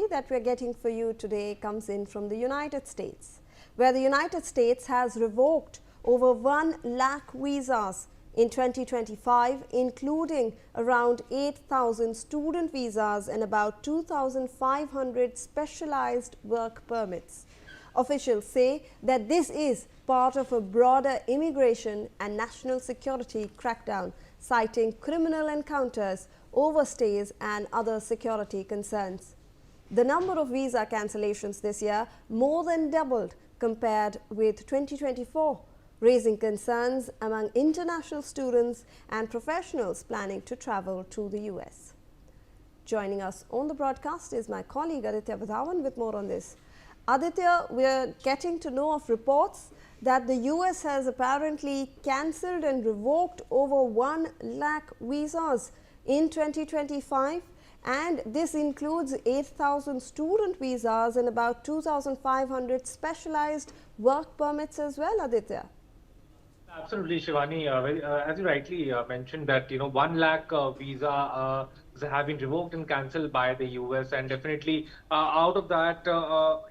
story that we're getting for you today comes in from the United States, where the United States has revoked over 1 lakh visas in 2025, including around 8,000 student visas and about 2,500 specialized work permits. Officials say that this is part of a broader immigration and national security crackdown, citing criminal encounters, overstays and other security concerns. The number of visa cancellations this year more than doubled compared with 2024, raising concerns among international students and professionals planning to travel to the US. Joining us on the broadcast is my colleague Aditya Vadhavan with more on this. Aditya, we are getting to know of reports that the US has apparently cancelled and revoked over 1 lakh visas in 2025, and this includes 8,000 student visas and about 2,500 specialized work permits as well, Aditya. Absolutely, Shivani. As you rightly mentioned that 1 lakh visa have been revoked and cancelled by the US, and definitely out of that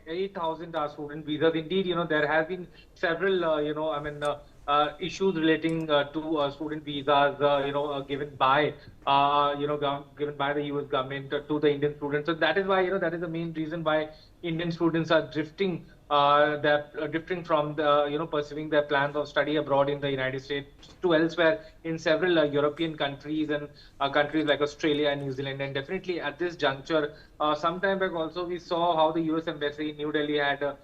8,000 student visas. Indeed, there have been several issues relating to student visas given by given by the US government to the Indian students. So that is why that is the main reason why Indian students are drifting. They're drifting from the pursuing their plans of study abroad in the United States to elsewhere in several European countries and countries like Australia and New Zealand. And definitely at this juncture, some time back also we saw how the US Embassy in New Delhi had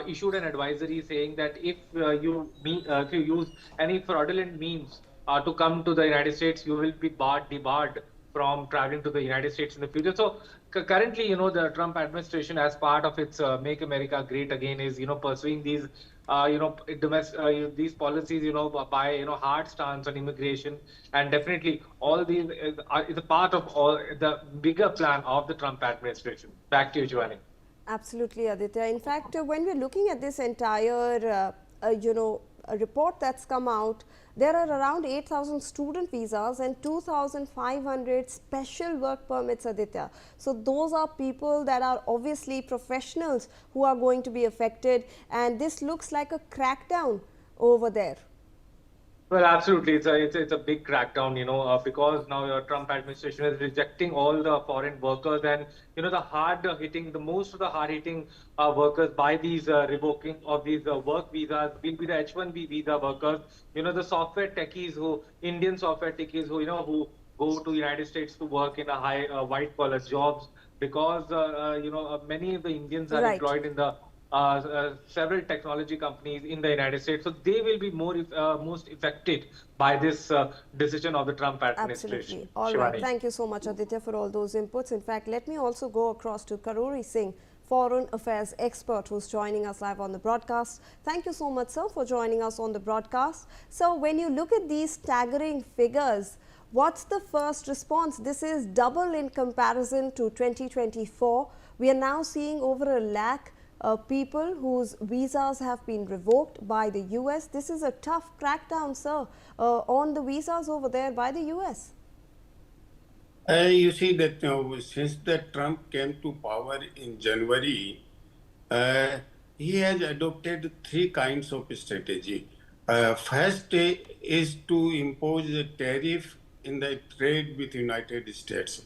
issued an advisory saying that if you use any fraudulent means to come to the United States, you will be debarred from traveling to the United States in the future. So currently, the Trump administration, as part of its "Make America Great Again," is pursuing these these policies by hard stance on immigration, and definitely all these is a part of all the bigger plan of the Trump administration. Back to you, Giovanni. Absolutely, Aditya. In fact, when we're looking at this entire a report that's come out, there are around 8,000 student visas and 2,500 special work permits, Aditya. So those are people that are obviously professionals who are going to be affected, and this looks like a crackdown over there. Well, absolutely. It's a big crackdown, because now your Trump administration is rejecting all the foreign workers, and the most of the hard hitting workers by these revoking of these work visas will be the H-1B visa workers. The software techies Indian software techies who go to United States to work in a high white collar jobs, because many of the Indians are employed in the several technology companies in the United States, so they will be most affected by this decision of the Trump administration. Absolutely. All right. Thank you so much, Aditya, for all those inputs. In fact, let me also go across to Karuri Singh, foreign affairs expert, who's joining us live on the broadcast. Thank you so much, sir, for joining us on the broadcast. So when you look at these staggering figures, what's the first response? This is double in comparison to 2024. We are now seeing over 1 lakh people whose visas have been revoked by the US. This is a tough crackdown, sir, on the visas over there by the US. You see that since that Trump came to power in January, he has adopted 3 kinds of strategy. First is to impose a tariff in the trade with United States.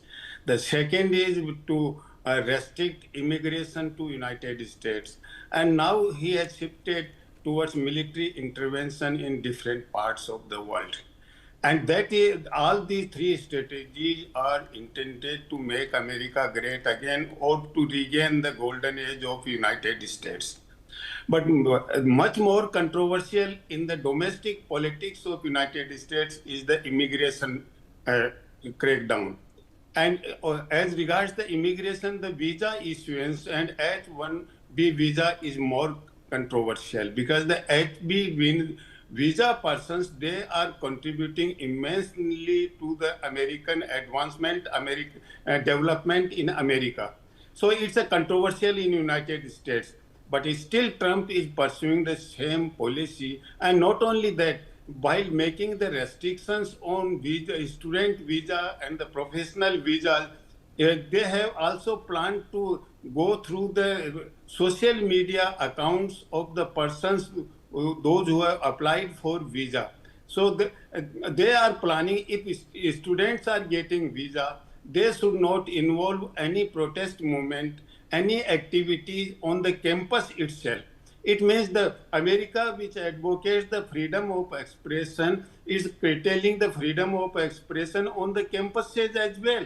The second is to restrict immigration to United States. And now he has shifted towards military intervention in different parts of the world. And that is, all these 3 strategies are intended to make America great again, or to regain the golden age of United States. But much more controversial in the domestic politics of United States is the immigration crackdown. And as regards the immigration, the visa issuance and H-1B visa is more controversial, because the H-1B visa persons, they are contributing immensely to the American advancement, development in America. So it's a controversial in United States, but still Trump is pursuing the same policy. And not only that, while making the restrictions on visa, student visa and the professional visa, they have also planned to go through the social media accounts of the persons, those who have applied for visa. So they are planning, if students are getting visa, they should not involve any protest movement, any activities on the campus itself. It means the America, which advocates the freedom of expression, is curtailing the freedom of expression on the campuses as well.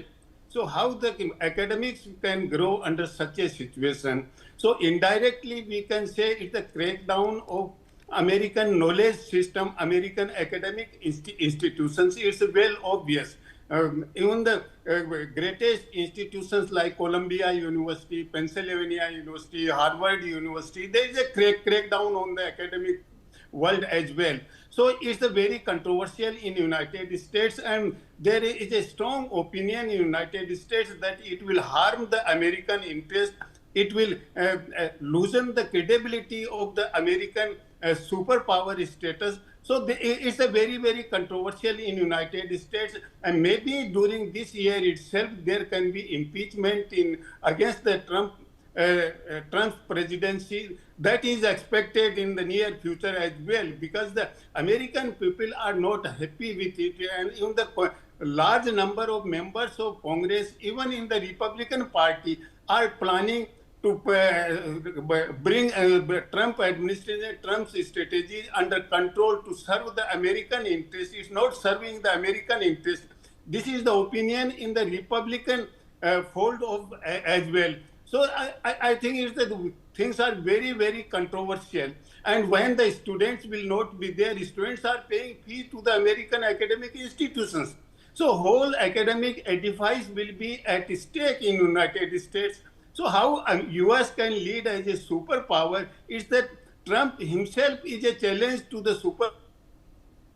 So how the academics can grow under such a situation? So indirectly we can say it's a crackdown of American knowledge system, American academic institutions. It's well obvious. Even the greatest institutions like Columbia University, Pennsylvania University, Harvard University, there is a crackdown on the academic world as well. So it's a very controversial in United States, and there is a strong opinion in United States that it will harm the American interest. It will loosen the credibility of the American superpower status. So it's a very, very controversial in United States, and maybe during this year itself there can be impeachment in against the Trump's presidency. That is expected in the near future as well, because the American people are not happy with it, and in the large number of members of Congress, even in the Republican Party, are planning to bring Trump administration, Trump's strategy under control to serve the American interest. It's not serving the American interest. This is the opinion in the Republican fold of as well. So I think it's that things are very, very controversial. And when the students will not be there, students are paying fee to the American academic institutions. So whole academic edifice will be at stake in United States. So how US can lead as a superpower is that Trump himself is a challenge to the superpower